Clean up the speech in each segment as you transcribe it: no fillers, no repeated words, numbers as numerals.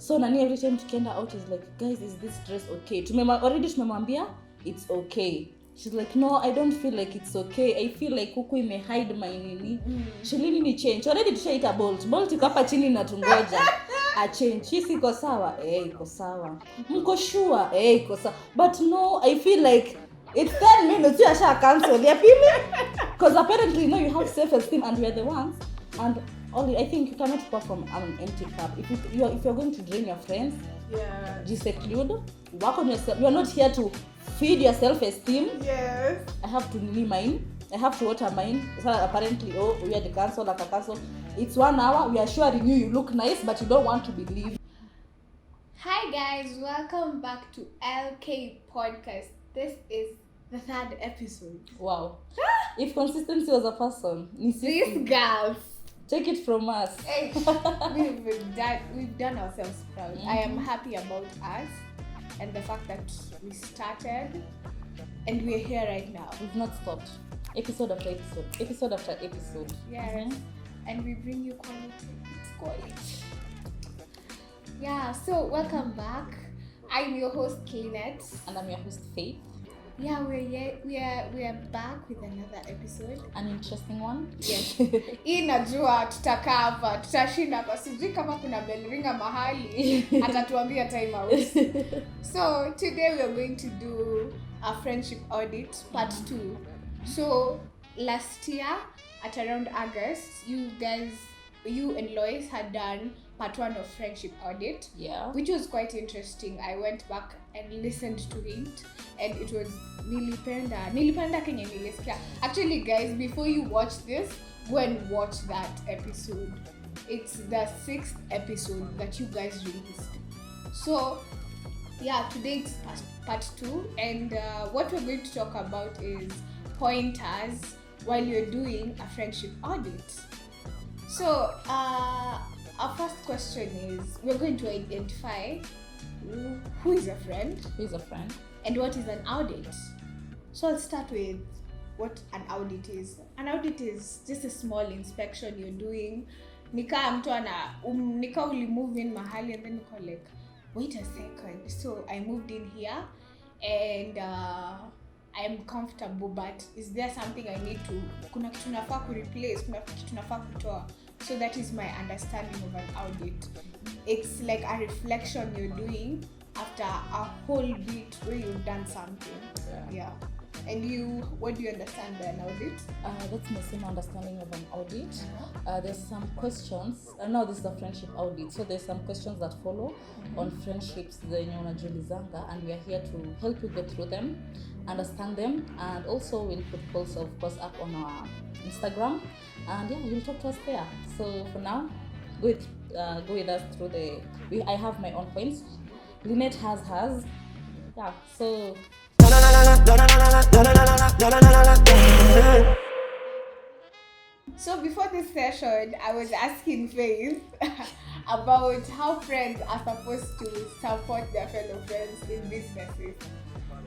So nani every time tukienda out is like, guys, is this dress okay? Already tumemwambia it's okay. She's like, no, I don't feel like it's okay. I feel like huku ime hide my nini. Shilini ni change. Already tushaita Bolt iko hapa chini na tungoja a change. Hisi iko sawa? Iko sawa. Mko sure? Iko sawa. But no, I feel like it's 10 minutes you asha cancel. Ya pili. Because apparently you have self-esteem and we are the ones. And only I think you cannot pour from an empty cup. If you're going to drain your friends, just seclude. Work on yourself. You're not here to feed your self-esteem. Yes. I have to nini mine. I have to water mine. So apparently, we had to cancel, like a cancel. It's 1 hour. We are assuring you look nice, but you don't want to believe. Hi guys, welcome back to LK Podcast. This is the 3rd episode. Wow. If consistency was a person, these girls. Take it from us. Hey, we've done ourselves proud. Mm-hmm. I am happy about us and the fact that we started and we're here right now. We've not stopped. Episode after episode. Episode after episode. Yes. Mm-hmm. And we bring you quality. It's quality. Yeah, so welcome back. I'm your host Linet. And I'm your host Faith. Yeah, we are back with another episode. An interesting one. Yes. Hii najua tutakaa hapa, tutashinda hapa. Sijui kama kuna bell ringer mahali atatuambia time out. So, today we are going to do a friendship audit part 2. So, last year at around August, you and Lois had done part 1 of friendship audit, which was quite interesting. I went back and listened to it and it was nilipenda kenye nilisikia. Actually guys, before you watch this, go and watch that episode. It's the 6th episode that you guys released. So yeah, today it's part 2 and what we're going to talk about is pointers while you're doing a friendship audit. So our first question is, we're going to identify who is a friend. Who is a friend? And what is an audit. So I'll start with what an audit is. An audit is just a small inspection you're doing. Nika mtu nika uli move in mahali and then you call like, wait a second. So I moved in here and I am comfortable, but is there something I need to, kuna kitu nafaa ku replace, kuna kitu nafaa kutoa. So that is my understanding of an audit. It's like a reflection you're doing after a whole bit where you've done something. Yeah. And you, what do you understand by an audit? That's my same understanding of an audit. There's some questions. Now this is a friendship audit. So there's some questions that follow on friendships zenye unajulizanga, and we are here to help you get through them, understand them, and also we'll put polls of course up on our Instagram, and yeah, you'll talk to us there. So for now, go with us through I have my own points. Linet has hers. Yeah, so before this session, I was asking Faith about how friends are supposed to support their fellow friends in businesses.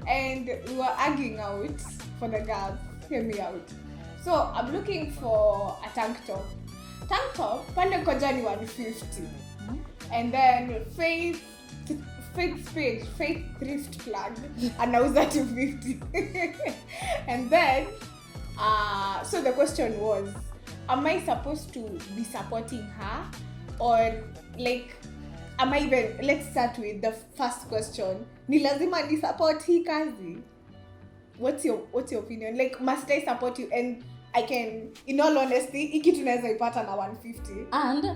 And we were arguing out for the girls. Hear me out. So I'm looking for a tank top. Pande koja ni 150. And then Faith's page, Faith thrift plug, anauza 250. And then so the question was, am I supposed to be supporting her, or like am I even, let's start with the first question, ni lazima ni support hii kazi? What's your opinion? Like, must I support you? And I can, in all honesty, hiki tunaweza ipata na 150,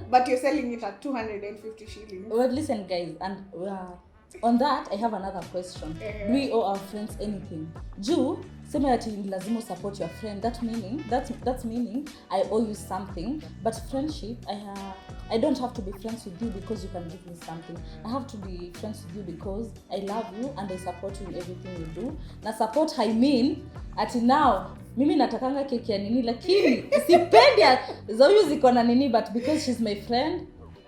but you're selling it at 250 shillings. Well, listen guys, and on that I have another question. Do we owe our friends anything? Juu sema ati lazima support your friend, that's meaning I owe you something. But friendship, I don't have to be friends with you because you can give me something. I have to be friends with you because I love you and I support you in everything you do. Na support I mean ati now mimi natakanga keki ya nini, lakini sipendi za huyu ziko na nini, but because she's my friend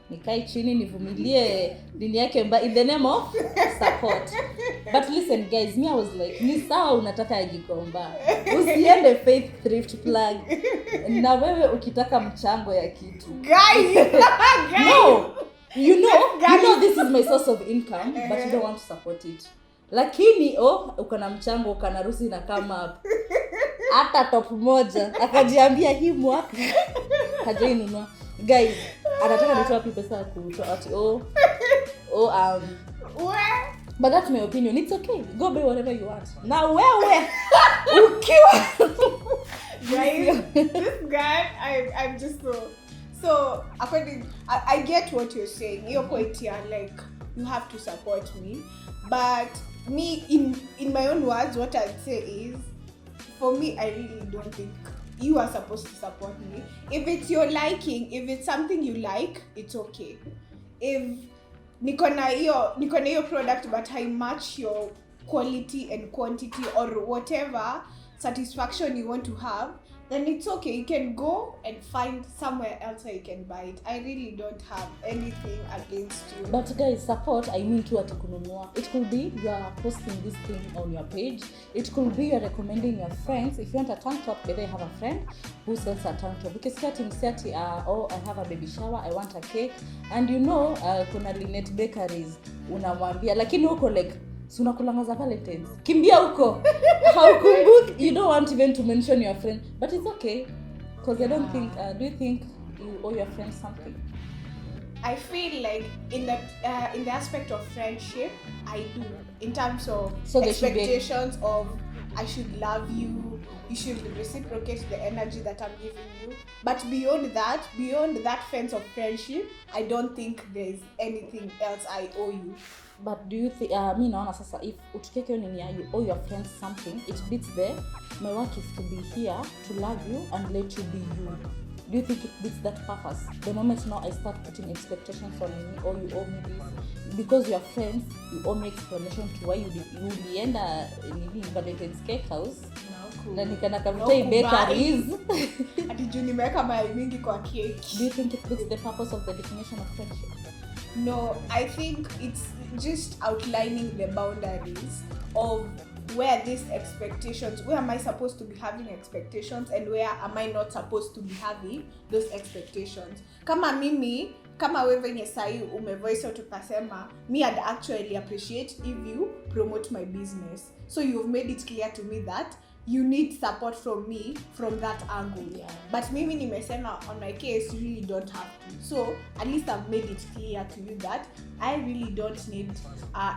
nikai chini nivumilie dini yake in the name of support. But listen guys, me I was like, ni sawa unataka ya Gikomba, usiende Faith thrift plug na wewe ukitaka mchango ya kitu guys. No, you know this is my source of income, but you don't want to support it. Lakini uko na mchango, uko na rusi na kama hata top moja akajiambia hii mwaka hajainunua. Guys, anataka nitoa pesa kutoa ati but that's my opinion. It's okay. Go buy whatever you want. Now wewe ukiwa guys, this guy, I'm just so according, I get what you're saying. You're quite here, like you have to support me, but me in my own words, what I'd say is, for me, I really don't think you are supposed to support me. If it's your liking, if it's something you like, it's okay. If niko na hiyo product but I match your quality and quantity or whatever satisfaction you want to have, then it's okay. You can go and find somewhere else where you can buy it. I really don't have anything against you. But guys, support, I mean tu ati kununua. It could be you are posting this thing on your page. It could be you are recommending your friends. If you want a tank top, maybe you have a friend who sells a tank top. Because sati I have a baby shower, I want a cake. And you know, kuna Linet bakeries, unamwambia. Lakini uko like, so unakulanga za Valentine's. Kimbia huko. Haukumbuki. You don't want even to mention your friend. But it's okay. Because I don't think, do you think you owe your friends something? I feel like in the aspect of friendship, I do. In terms of expectations of I should love you, you should reciprocate the energy that I'm giving you. But beyond that fence of friendship, I don't think there's anything else I owe you. But do you think, mi naona sasa, if utukeke nini you owe your friends something, it beats there. My work is to be here, to love you, and let you be you. Do you think it beats that purpose? The moment now I start putting expectations on me, or you owe me this, because you're friends, you owe me explanation to why you ulienda nini Valentine's cake house. Na nikana kavuta bakeries. Ati juu nimeweka mayai mingi kwa cake. Do you think it beats the purpose of the definition of friendship? No, I think it's just outlining the boundaries of where these expectations, where am I supposed to be having expectations and where am I not supposed to be having those expectations. Kama wewe venye sahi umevoice out ukasema, me I'd actually appreciate if you promote my business. So you've made it clear to me that you need support from me from that angle. Yeah. But mimi nimesema on my case, you really don't have to. So at least I've made it clear to you that I really don't need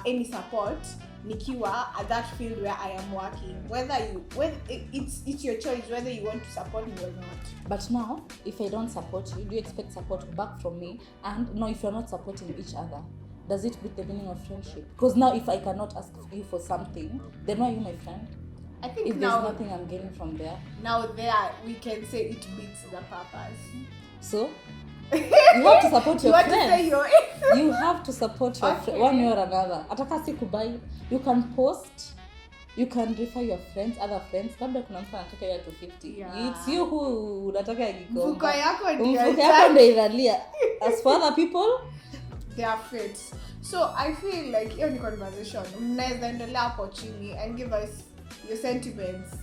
any support nikiwa at that field where I am working. It's your choice whether you want to support me or not. But now, if I don't support you, do you expect support back from me? And no, if you're not supporting each other, does it beat the meaning of friendship? Because now if I cannot ask you for something, then why are you my friend? I think if now, there's nothing I'm getting from there. Now there we can say it beats the purpose. So you have to support your friends. You have to support your friend one way or another. Ataka si kubai, you can post, you can refer your friends, other friends. Labda kuna mtu anataka ya 250. Yeah. It's you who unataka ya gikomba. Mfuko yako ndio iralia. As for other people, they are fits. So I feel like hiyo ni conversation. Mnaweza endelea hapo chini and give us your sentiments.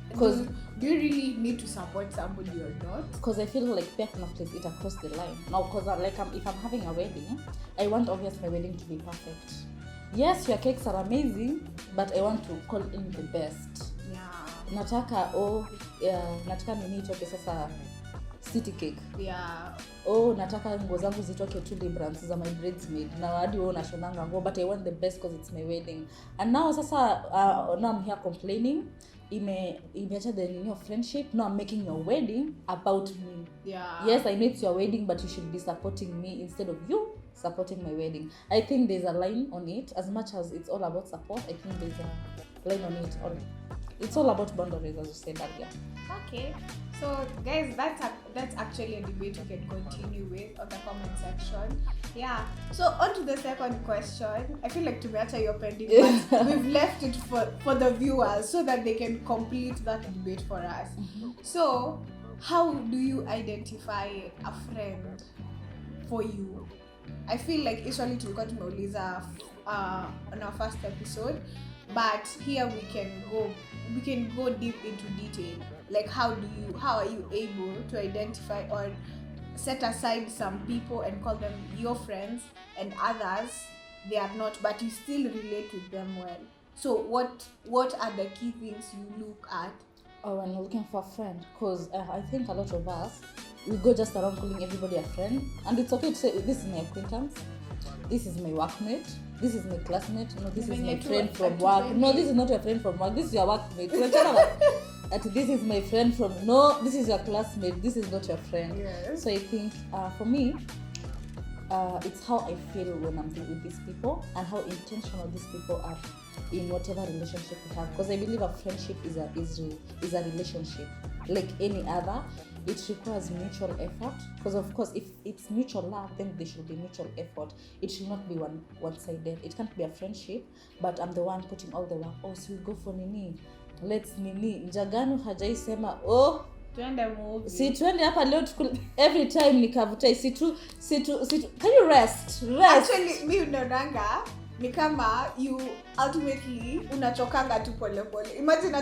Because do you really need to support somebody or not? Because I feel like pia kuna place it across the line. Now because if I'm having a wedding, I want obviously my wedding to be perfect. Yes, your cakes are amazing, but I want to call in the best. Yeah. Nataka nini itoke sasa city cake. Yeah. Nataka nguo zangu zitoke 2 Librans za my bridesmaid. Na hadi nashonanga nguo, but I want the best because it's my wedding. And now sasa now I'm here complaining. Imeacha the meaning of friendship. Now I'm making your wedding about me. Yeah. Yes, I know it's your wedding, but you should be supporting me instead of you supporting my wedding. I think there's a line on it. As much as it's all about support, I think there's a line on it. It's all about boundaries, as you said earlier. Okay. So guys, that's actually a debate we can continue with on the comment section. Yeah. So on to the second question. I feel like tumeacha your pending, but we've left it for the viewers so that they can complete that debate for us. Mm-hmm. So how do you identify a friend for you? I feel like usually tulikuwa tumeuliza on our first episode, but here we can go deep into detail. Like how are you able to identify or set aside some people and call them your friends and others they are not, but you still relate with them well. So what are the key things you look at? Oh, when you're looking for a friend, because I think a lot of us, we go just around calling everybody a friend, and it's okay to say, this is my acquaintance, this is my workmate, this is my classmate, no, this is my friend from work, no, this is not your friend from work, this is your workmate. This is my friend from, no, this is your classmate, this is not your friend. Yes. So I think for me, it's how I feel when I'm with these people and how intentional these people are in whatever relationship we have, because I believe a friendship is a relationship like any other. It requires mutual effort, because of course if it's mutual love, then there should be mutual effort. It should not be one-sided. It can't be a friendship but I'm the one putting all the work. Oh, so we go for nini, let's nini Njaganu hajai sema Twende movie. Si twende hapa leo every time nikavuta si tu can you rest? Actually mi unaonanga ni kama you ultimately unachokanga tu pole pole. Imagine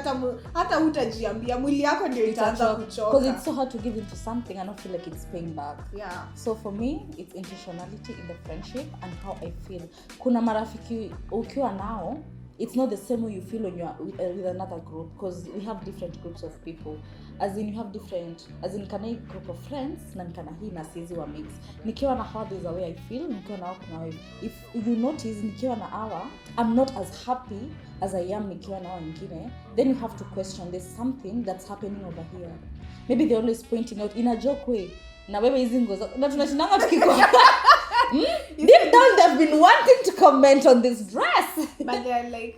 hata hutajiambia, mwili yako ndio itaanza kuchoka, because it's so hard to give into something and not feel like it's paying back. Yeah. So for me it's intentionality in the friendship and how I feel. Kuna marafiki ukiwa nao, it's not the same way you feel when you are with another group, because we have different groups of people. As in you have different, as in kana group of friends na nikana hii na sizi wa mix. Nikiwa na hawa, there's a way I feel, nikiwa na kuna way. If you notice, nikiwa na hawa, I'm not as happy as I am nikiwa na wengine. Then you have to question, there's something that's happening over here. Maybe they're always pointing out in a joke way. Na wewe hizi ngoza na tunashindanga tukiko. Deep down they've been wanting to comment on this dress, but they're like,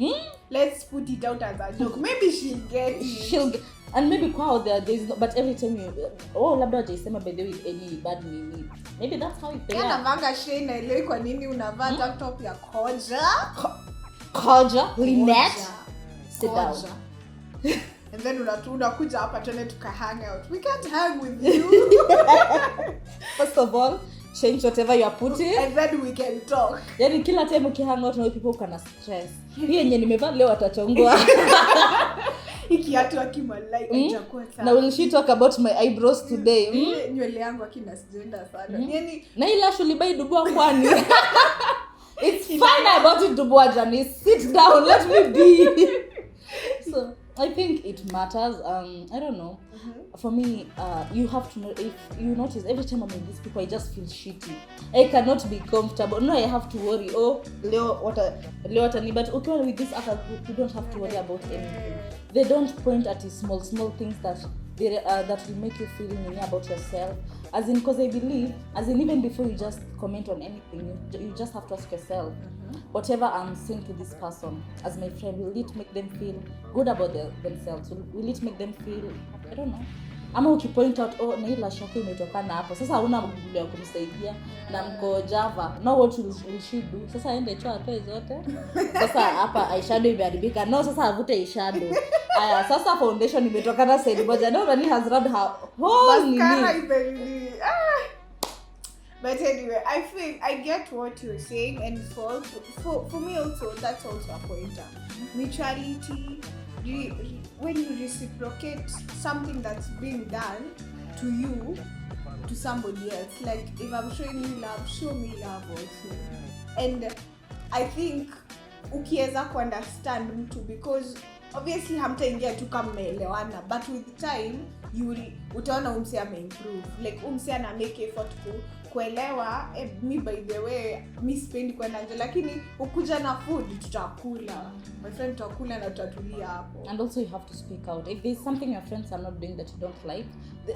let's put it out as a joke. Maybe she'll get it. And maybe kwao there's no, but every time you labda hajaisema by the way any bad meaning. Maybe that's how it is. Yana vanga shey na ile kwa nini unavaa tank top ya koja Linet, sit down. And then unakuja hapa tena tuka hang out. We can't hang with you. First of all, change whatever you are putting and then we can talk. Yani kila time ukihang out na people kana stress. Hii yenye nimevaa leo atachongwa. Ikiatu akimalai itakuwa sana. Now will she talk about my eyebrows today? Nywele yangu akina sijenda sana. Yani na ila shulibai dubwa kwani. It's fine about it dubwa Janice. Sit down, let me be. So I think it matters. I don't know. For me, you have to know, if you notice every time I'm with these people, I just feel shitty. I cannot be comfortable. No, I have to worry. Oh, Leo, what a but okay, with this other group, you don't have to worry about anything. They don't point at the small things that will make you feel about yourself. As in, because I believe, as in even before you just comment on anything, you just have to ask yourself, whatever I'm saying to this person as my friend, will it make them feel good about themselves? Will it make them feel, I don't know. Ama ukipoint out, na hii lash yako imetokana hapo. Sasa huna mgumu ya kumsaidia na mko Java. Now what will she do? Sasa aende choa atoe zote. Sasa hapa eyeshadow imeharibika. No, sasa avute eyeshadow. Aya, sasa foundation imetokana side moja. No, Rani has rubbed her whole nini. But anyway, I get what you're saying, and for me also, that's also a pointer. Mutuality, when you reciprocate something that's being done to you, to somebody else. Like if I'm showing you love, show me love also. And I think ukiweza understand mtu, because obviously hamtaingia tu kama mmeelewana, but with time utaona umse ameimprove, like umse ana make effort kuelewa me by the way mi sipendi kwenda nje, lakini ukuja na food tutakula, my friend, tutakula na tutatulia hapo. And also you have to speak out if there's something your friends are not doing that you don't like,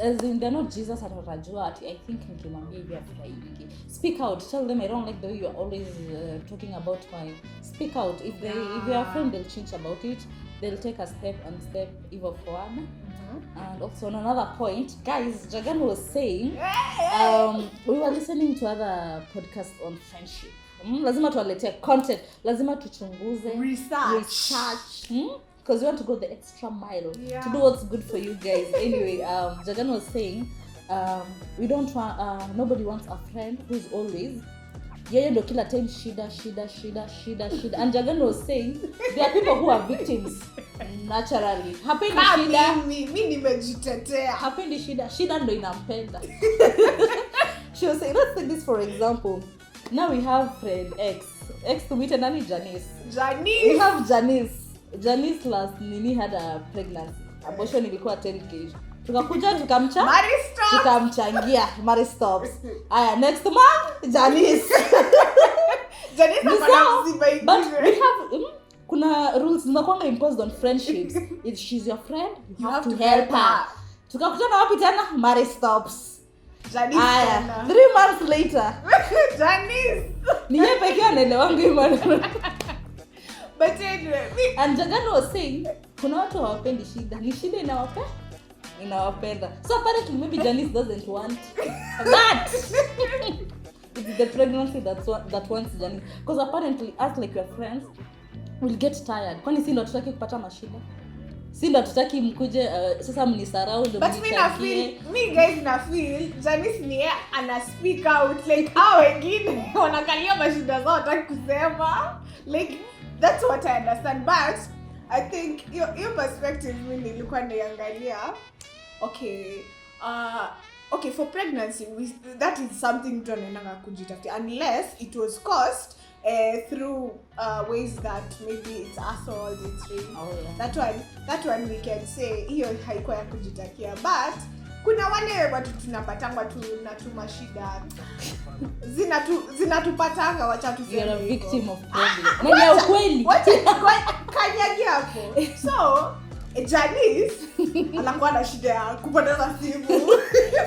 as in they're not Jesus atarajua. I think nikimwambia hivi afurahi. Speak out, tell them I don't like the way you're always talking about my. Speak out. If you're a friend, they'll change about it. They'll take a step even forward. And also on another point, guys, Jagan was saying, we were listening to other podcasts on friendship. Lazima tuwaletea content, lazima tuchunguze, research. Because we want to go the extra mile to do what's good for you guys. Anyway, Jagan was saying, we don't want, nobody wants a friend who's always yeye ndo kila time shida. And Jagan was saying there are people who are victims naturally. Hapendi shida. Mimi nimejitetea. Hapendi shida ndo inampenda. She was saying, let's take this for example. Now we have friend X. Ex tumite nani? Janice. Janice. We have Janice. Janice last nini had a pregnancy. Abortion ilikuwa 10K. Tukakuja tukamchangia Mary Stops. Aya, next month Janice. Janice akona msiba ingine. But we have kuna rules zinakuwa imposed on friendships. If she's your friend, you have to help her. Tukakutana wapi tena? Mary Stops. Janice. Aya, 3 months later. Janice. Niye pekee anaelewangu hii maneno. But anyway, and Jagana was saying kuna watu hawapendi shida. Ni shida inawapenda. So apparently maybe Janice doesn't want that. It's the pregnancy that wants Janice. Because apparently us like your friends will get tired. Kwani si ndo tutaki kupata mashida? Si ndo tutaki mkuje sasa mnisarau ndo mnichakie. But me guys na feel Janice ni yeye ana speak out like hao wengine wanakalia mashida zao hataki kusema. Like that's what I understand, but I think your perspective mimi nilikuwa niangalia. Okay, for pregnancy that is something mtu anaenda kujitafutia unless it was caused through ways that maybe it's assault, it's rape. That one we can say hiyo haikuwa ya kujitakia, but kuna wale watu tunapatanga tunatuma shida zinatupatanga, wacha tuseme you're a victim of problem. Na ni ukweli. Wacha kanyagi hapo. So Janice anakuwa na shida ya kupoteza simu.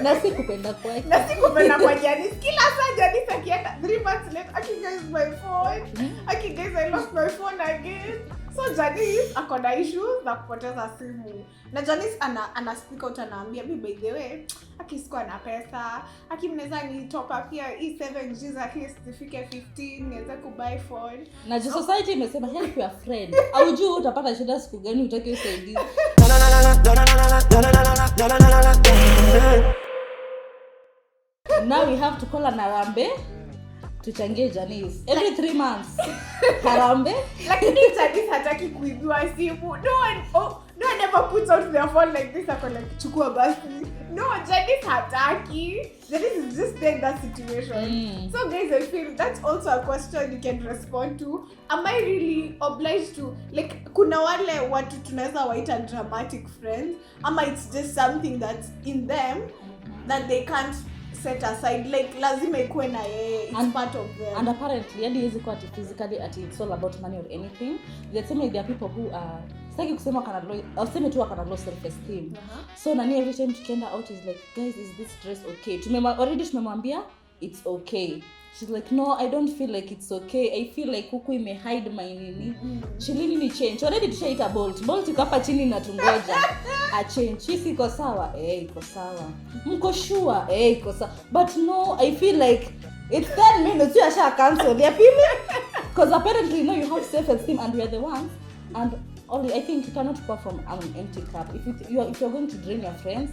Na si kupenda kwake. Na si kupenda kwa Janice. Kila saa Janice akienda 3 months later, guys my phone. Guys I lost my phone again. So Janice akona issues na kupoteza simu. Na Janice ana speak out anaambia me by the way, sikuwa na pesa. Mnaweza ni top up pia hii 7G at least ifike 15 niweze kubuy phone. Na society imesema help your friend. Au juu utapata shida siku gani utaki usaidizi. Now we have to call Narambe tuchangie Janice every 3 months. Harambe. Lakini Janice hataki kuibiwa simu. No one ever puts out their phone like this akona kuchukua basi. No, Janice hataki. Janice is just there in that situation. So guys, I feel that's also a question you can respond to. Am I really obliged to, like, kuna wale watu tunaweza waita dramatic friends, ama it's just something that's in them that they can't set aside, like lazima ikuwe na yeye, it's part of them. And apparently yani hizi kwa physically it's all about money or anything. Let's say there are people who are sitaki kusema kana low, au sema tu kana low self esteem. So nani every time tukienda out is like, guys, is this dress okay? Already tumemwambia it's okay. She's like, no, I don't feel like it's okay. I feel like huku ime hide my nini. Chilini ni change. Already tushaita Bolt iko hapa chini na tungoja a change. Hisi iko sawa? Iko sawa. Mko sure? Iko sawa. But no, I feel like it's 10 minutes you asha cancel. Ya pili. Because apparently you have self esteem and we are the ones, and only I think you cannot pour from an empty cup. If you're going to drain your friends,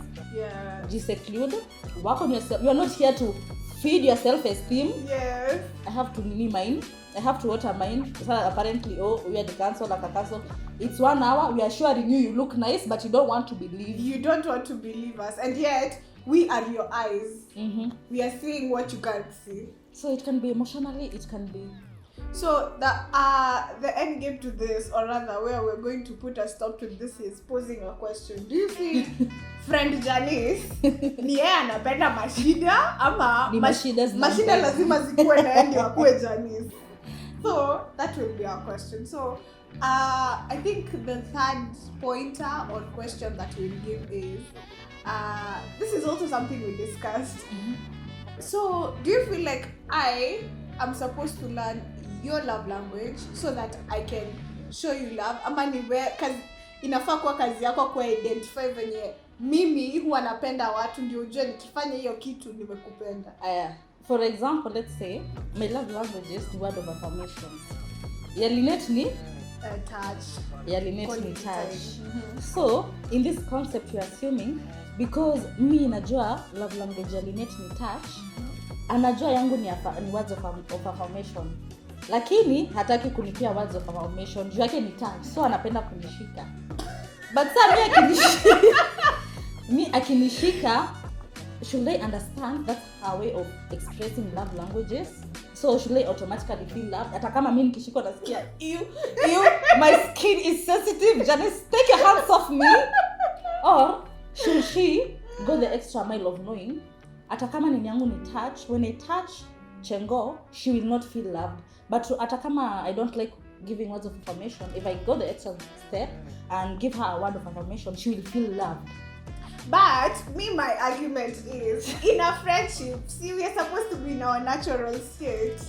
just seclude, work on yourself. You are not here to feed your self-esteem. Yes. I have to mine. I have to water mine. So apparently, we had to cancel like a cancel. It's 1 hour. We are assuring you look nice, but you don't want to believe. You don't want to believe us, and yet we are your eyes. We are seeing what you can't see. So it can be emotionally. It can be. So the end game to this, or rather where we're going to put a stop to this, is posing a question. Do you think friend Janice ni yeye anapenda mashida ama mashida lazima zikuwe na yeye ndio akuwe Janice? So that will be our question. So I think the third pointer or question that we'll give is this is also something we discussed. So do you feel like I am supposed to learn your love language so that I can show you love, ama ni cause inafaa kwa kazi yako kwa identify venye mimi huwa napenda watu ndio ujue nikifanya hiyo kitu nimekupenda? For example, let's say my love language is word of affirmations. Ya Linet ni touch. Ya Linet ni touch. So in this concept you're assuming because me najua love language ya Linet ni touch, anajua yangu ni words of affirmation. Lakini hataki kunipia words of affirmation. Juu yake ni touch. So anapenda kunishika. But sasa mimi akinishika, should I understand that's her way of expressing love languages? So should I automatically feel loved? Hata kama mimi nikishikwa nasikia you my skin is sensitive, Janice, take your hands off me. Or should she go the extra mile of knowing hata kama nini yangu ni touch, when I touch Kyengo, she will not feel loved. But hata kama I don't like giving words of affirmation, if I go the extra step and give her a word of affirmation, she will feel loved. But my argument is, in a friendship, see, we are supposed to be in our natural state.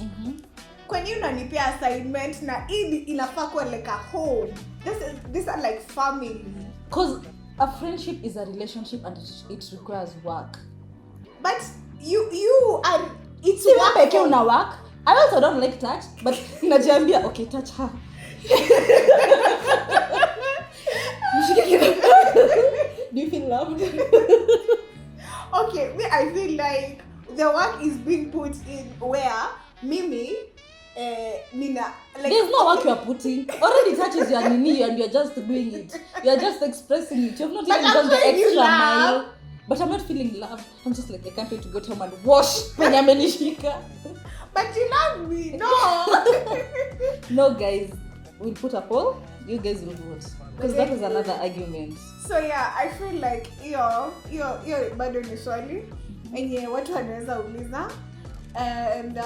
When you unanipea assignment na inafaa kuwa like a home. This are like family. Because a friendship is a relationship and it requires work. But you are, it's see, work. Peke una work. I also don't like touch, but najiambia okay, touch her. Do you feel loved? Okay, I feel like the work is being put in where Mimi, Nina, like, there's no work you are putting. Already touches your nini and you're just doing it. You're just expressing it. You've not even done the extra mile. But I'm not feeling loved. I'm just like, I can't wait to go home and wash penye amenishika. But you love me, no. No, guys, we'll put a poll. You guys will vote. Because that was another argument. So yeah, I feel like hiyo bado ni swali enye watu wanaweza uliza, and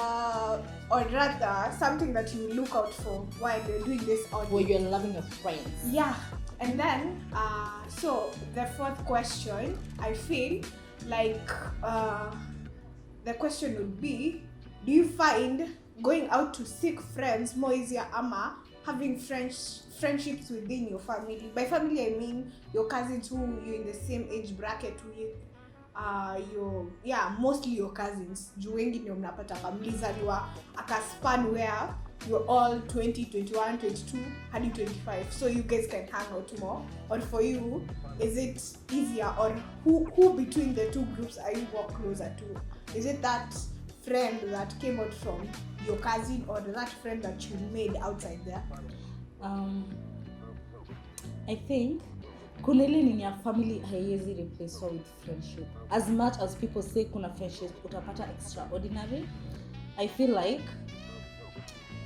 or rather something that you look out for while you're doing this audit. Where you're loving your friends. Yeah. And then so the fourth question, I feel like the question would be, do you find going out to seek friends more easier ama having friendships within your family? By family I mean your cousins who you're in the same age bracket with, mostly your cousins. Juu wengi ndio mnapata mlizaliwa aka span where you're all 20, 21, 22 hadi 25, so you guys can hang out more. Or for you, is it easier, or who between the two groups are you more closer to? Is it that friend that came out from your cousin, or that friend that you made outside there? I think kuna ile nini ya family haiwezi replace with friendship. As much as people say kuna friendship utapata extraordinary, I feel like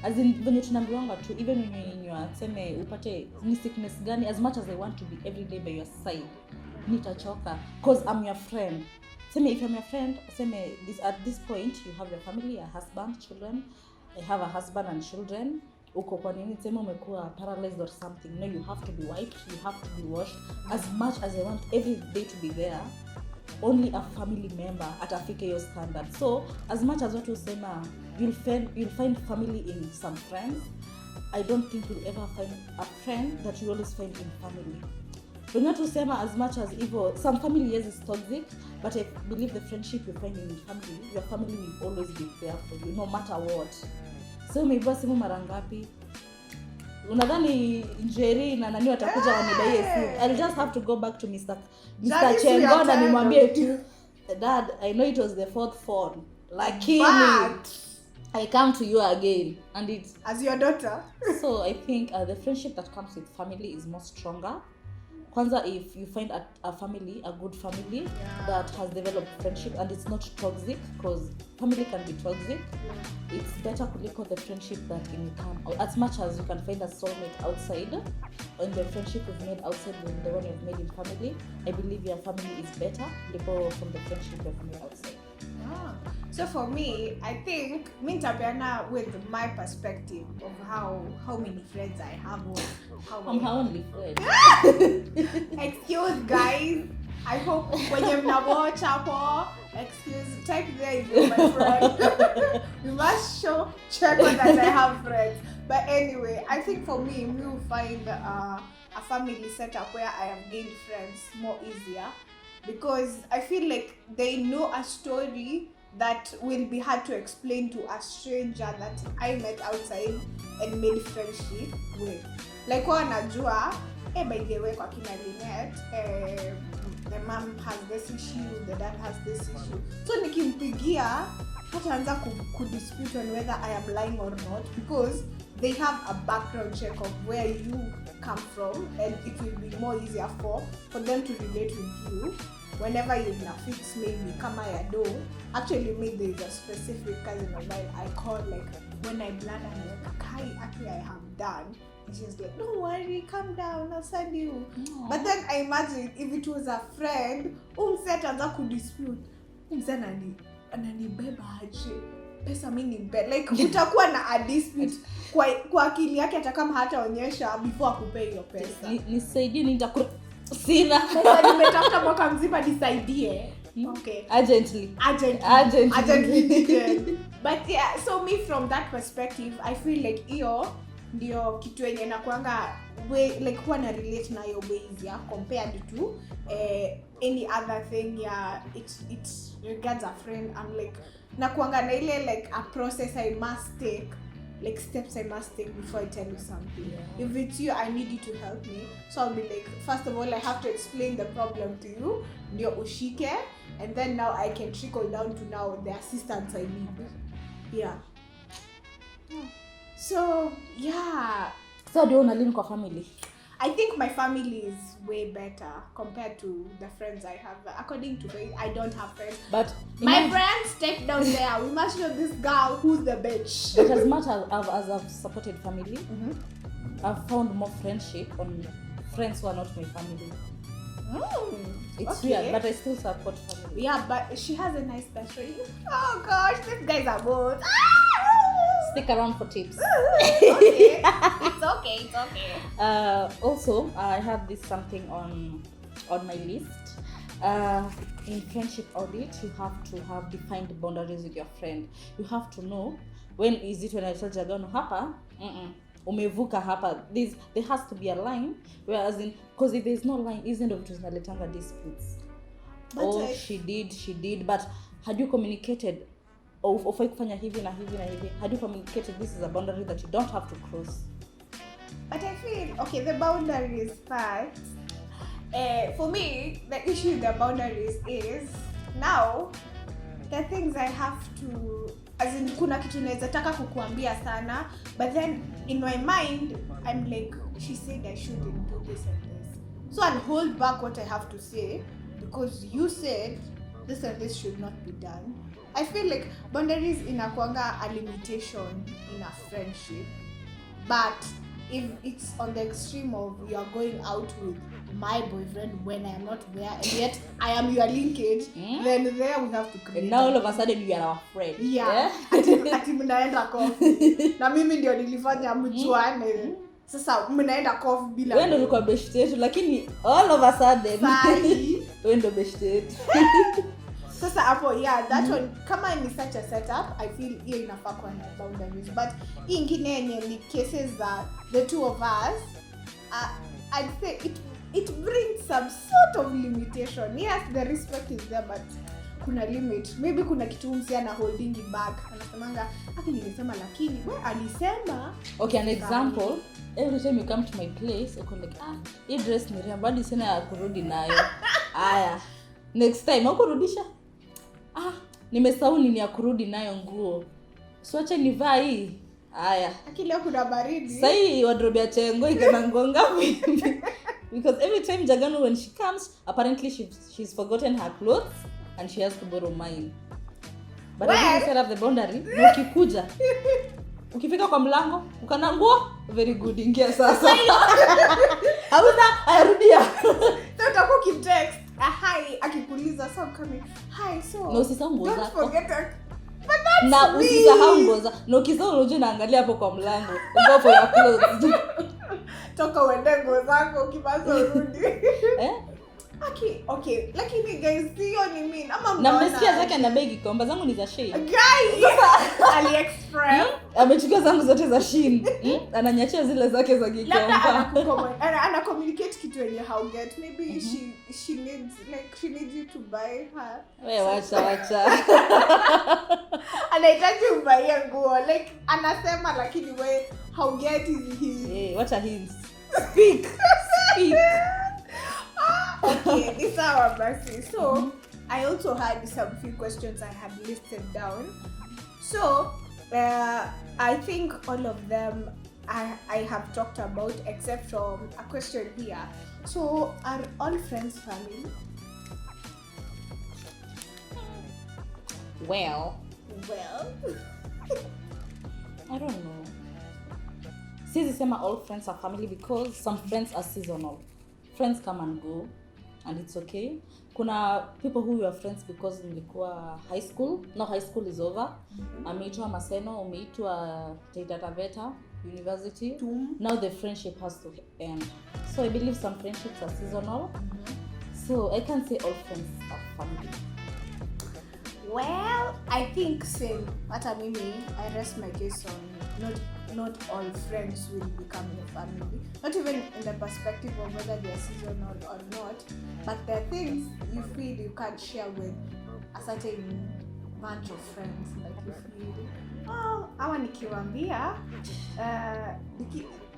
as in when tunaambiwanga tu, even when you are seme upate ni sickness gani, as much as I want to be every day by your side, nitachoka because I'm your friend. Seme if I'm your friend, seme at this point you have your family, a husband, children. I have a husband and children. Uko kwa nini sema umekuwa paralyzed or something? No, you have to be wiped, you have to be washed. As much as I want every day to be there, only a family member atafike your standard. So as much as watu usema you'll find family in some friends, I don't think you'll ever find a friend that you always find in family. When watu usema as much as evil, some family yes is toxic, but I believe the friendship you find in family, your family will always be there for you no matter what. So umeibiwa simu mara ngapi? Unadhani Njeri na nani watakuja wanibaie simu? I'll just have to go back to Mr. Kyengo na nimwambie tu, Dad, I know it was the fourth phone. Lakini I come to you again, and it's as your daughter. So I think the friendship that comes with family is more stronger. Kwanza, if you find a family, a good family that has developed friendship and it's not toxic, because family can be toxic, it's better kuliko the friendship that can come. As much as you can find a soulmate outside, and the friendship you've made outside than the one you've made in family, I believe your family is better from the friendship you've made outside. So for me, I think nitapeana with my perspective of how many friends I have. I'm her only friend. Excuse guys. I hope when you watch hapo, excuse, type there if you're my friend. You must check on that I have friends. But anyway, I think for me, we will find a family setup where I have gained friends more easier, because I feel like they know a story that will be hard to explain to a stranger that I met outside and made friendship with. Like wanajua, by the way, kwa kina Linet, the mom has this issue, the dad has this issue. So nikimpigia, hataanza kudispute on whether I am lying or not, because they have a background check of where you come from, and it will be more easier for them to relate with you. whenever you're in a fix, maybe kama ya do, actually me there is a specific cousin of mine I call, like when I blunder, I'm like, Kai, actually I have done. And she's like, don't worry, calm down, I'll send you. Aww. But then I imagine if it was a friend, umse ataanza kudispute, umse ananibeba aje, pesa mimi nimbe, like utakuwa na a dispute kwa akili yake hata kama hataonyesha before akupe hiyo pesa. Nisaidie sina. Sasa nimetafuta mwaka mzima nisaidie. Okay. Urgently. But yeah, so me from that perspective, I feel like hiyo ndio kitu yenye nakuanga like huwa na relate na hiyo ways ya compared to any other thing ya it regards a friend. I'm like nakuanga na ile like a process I must take, like steps I must take before I tell you something. If it's you, I need you to help me. So I'll be like, first of all, I have to explain the problem to you, ndio ushike, and then now I can trickle down to now the assistance I need. Yeah. So yeah. So do you want to live kwa family? I think my family is way better compared to the friends I have. According to me, I don't have friends. But my friends step down there. We must know this girl who's the bitch. But as much as I've supported family, I've found more friendship on friends who are not my family. It's weird, but I still support family. Yeah, but she has a nice best friend. Oh gosh, these guys are both. Stick around for tips. Okay. It's okay. Also, I have this something on my list. In friendship audit, you have to have defined boundaries with your friend. You have to know when is it when I tell you hapa, umevuka hapa. There has to be a line, whereas because if there's no line, isn't of tunaletanga disputes. But she did, but had you communicated? Ufai kufanya hivi na hivi na hivi. Had you communicated this is a boundary that you don't have to cross? But I feel, okay, the boundaries part, for me, the issue with the boundaries is, now, the things I have to, as in, kuna kitu naweza taka kukuambia sana, but then, in my mind, I'm like, she said I shouldn't do this and this. So I'll hold back what I have to say, because you said this and this should not be done. I feel like boundaries inakuanga a limitation in a friendship, but if it's on the extreme of you are going out with my boyfriend when I am not there and yet I am your linkage, then there we have to create. And now all of a sudden you are our friend. Yeah. Ati mnaenda coffee. Na mimi ndio nilifanya mjuane. Sasa mnaenda coffee bila. Wewe ndio ulikuwa best yetu, lakini all of a sudden wewe ndio best yetu. Sasa hapo, yeah, that one, kama ni such a setup, I feel hiyo inafaa kuwa na boundaries. But ingine yenye ni cases that the two of us, I'd say it brings some sort of limitation. Yes, the respect is there, but kuna limit. Maybe kuna kitu msiana holding it back. Anasemanga, haki nilisema lakini, wewe alisema. Okay, an example, every time you come to my place, uko like, hii dress ni rembo, hadi sina ya kurudi nayo. Aya. Next time, ukurudisha? Nimesahau nini ya kurudi nayo nguo. So acha nivaa hii. Aya. Akili yako kuna baridi. Sasa hii wardrobe ya Kyengo ikana nguo ngapi? Because every time Jaganu when she comes, apparently she's forgotten her clothes and she has to borrow mine. But I didn't set up the boundary. Ukikuja. Ukifika kwa mlango, ukana nguo, very good, ingia sasa. Hauza ayarudia. Sasa utakuwa ukitext, hi, akikuuliza so coming. Hi, so. No, usisahau nguo zako. Don't forget that. But that's na usisahau nguo zako. Na ukisahau unajua naangalia hapo kwa mlango. Go for your clothes. Toka uende nguo zako ukibaza urudi. Okay, lakini guys, sio ni mimi ama na mmesikia zake na begi komba zangu ni za Shein. Guys, AliExpress. Amechukua zangu zote za Shein. Ananyachia zile zake za Gikomba. Ana communicate kitu yenye how get. Maybe she needs you to buy her. Wewe wacha. Anahitaji ubaie nguo. Like anasema lakini wewe how get is he. Wacha hints. Speak. Okay, it's our mercy. So, I also had some few questions I had listed down. So, I think all of them I have talked about except from a question here. So, are all friends family? Well, I don't know. Sizi sema all friends are family because some friends are seasonal. Friends come and go and it's okay. Kuna people who were friends because nilikuwa high school. Now high school is over. Ameitwa Maseno, umeitwa Taita Taveta University. Now the friendship has to end. So I believe some friendships are seasonal. So I can't say all friends are family. Well, I think same. Hata mimi, I rest my case on not all friends will become your family. Not even in the perspective of whether they are seasonal or not, but there are things you feel you can't share with a certain bunch of friends. Like you feel, hawa nikiwaambia,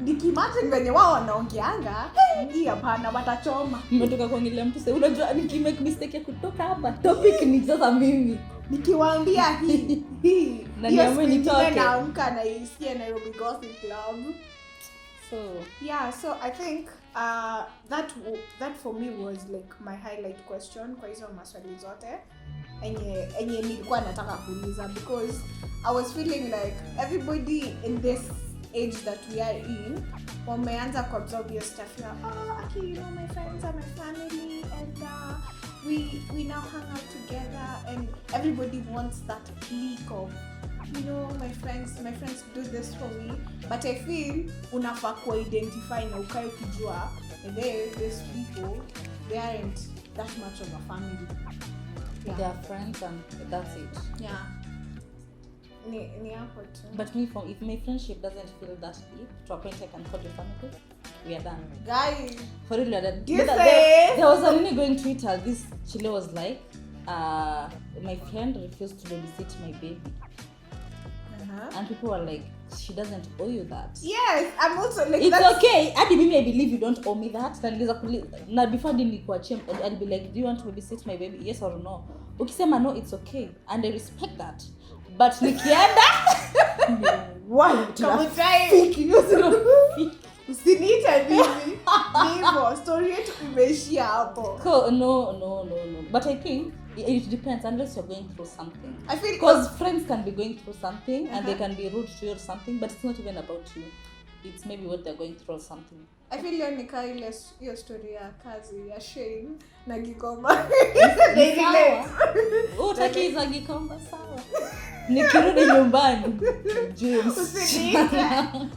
nikimagine venye wao wanaongeanga, hii hapana watachoma. Mmetoka kuongelea mtu sasa, unajua nikimake mistake ya kutoka hapa. Topic ni sasa mimi. Nikiwaambia hii na niamwe nitoke. Naamka na isikie Nairobi Gossip Club. So I think that for me was like my highlight question kwa hizo maswali zote enye nilikuwa nataka kuuliza, because I was feeling like everybody in this age that we are in wameanza kuabsorb your stuff na okay, you know, my friends are my family and we now hang out together and everybody wants that clique of, you know, my friends do this for me, but I feel unafaa identify na ukae ukijua these people, they aren't that much of a family. They are friends and that's it. Yeah. Ni hapo tu. But me, if my friendship doesn't feel that deep to a point I can call your family, we are done. Guys, for real, we are done. There was a lady going Twitter. This Chile was like, my friend refused to babysit my baby. And people were like, she doesn't owe you that. Yes, I'm also like, it's okay. I believe you don't owe me that. Now before I'll be like, do you want to babysit my baby? Yes or no? Ukisema no, it's okay. And I respect that. But nikienda why usiniite mimi hivyo, story yetu imeishia hapo. No, but I think it depends unless you're going through something. I feel because friends can be going through something and they can be rude to you or something, but it's not even about you. It's maybe what they're going through or something. I feel leo nika ile hiyo story ya kazi ya Shane na Gikomba. Utaki za Gikomba sawa. Nikirudi nyumbani. James.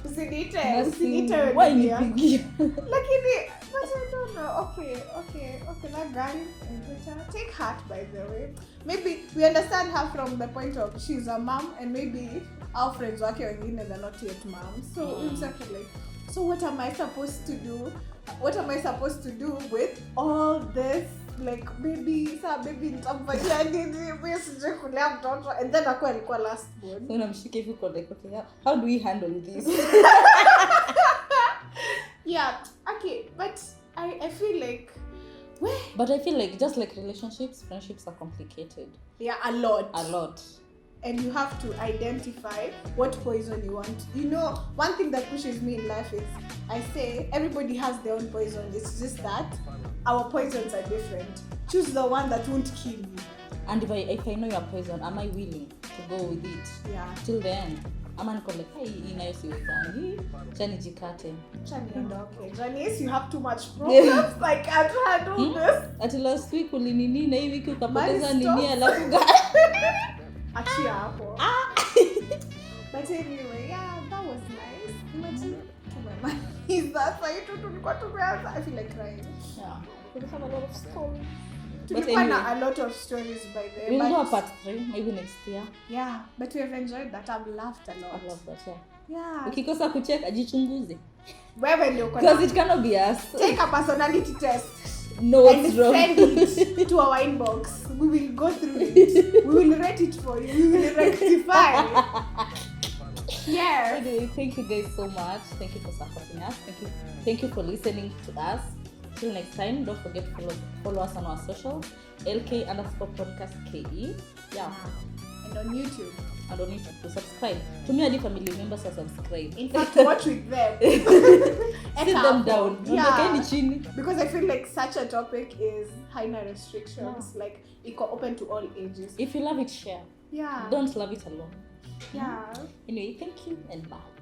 Usiniite. Why nipigie? Lakini but I don't know. Okay, that girl in Twitter, take heart by the way. Maybe we understand her from the point of she's a mom and maybe our friends wake wengine they're not yet moms. So exactly like, so what am I supposed to do? What am I supposed to do with all this? Like baby nitamfanyia nini? Mimi sije kulea mtoto and then alikuwa last born. So namshike hivi kwa like, okay, how do we handle this? Yeah, okay, but I feel like but I feel like just like relationships, friendships are complicated. Yeah, a lot. And you have to identify what poison you want. You know, one thing that pushes me in life is I say everybody has their own poison. It's just that our poisons are different. Choose the one that won't kill you. And if I know your poison, am I willing to go with it? Yeah. Till the end. Ama niko like, hey, inayosiwezani. Chani jikate. Okay. Janice, you have too much problems. Like, I can't do this. Ati last week ulinini na hii wiki ukapoteza nini alafu Achia hapo. But anyway, yeah, that was nice. Imagine is that why you tulikuwa tumeanza? I feel like crying. Yeah. We have a lot of stories. Tulikuwa a lot of stories by the way. We'll do a part 3 maybe next year. Yeah, but we have enjoyed that. I've laughed a lot. I love that, yeah. Yeah. Ukikosa kucheka jichunguze. Wewe ndio uko. Because it cannot be us. Take a personality test. No, what's wrong? Send it to our inbox. We will go through it. We will rate it for you. We will rectify. Yeah. Anyway, thank you guys so much. Thank you for supporting us. Thank you for listening to us. Till next time, don't forget to follow us on our socials. LK_podcast_KE. Yeah. And on YouTube. To subscribe. To me, the family members are subscribe. In fact, watch with them. Sit them down. Yeah. Because I feel like such a topic is high restrictions. Yeah. Like, it can open to all ages. If you love it, share. Yeah. Don't love it alone. Yeah. Anyway, thank you and bye.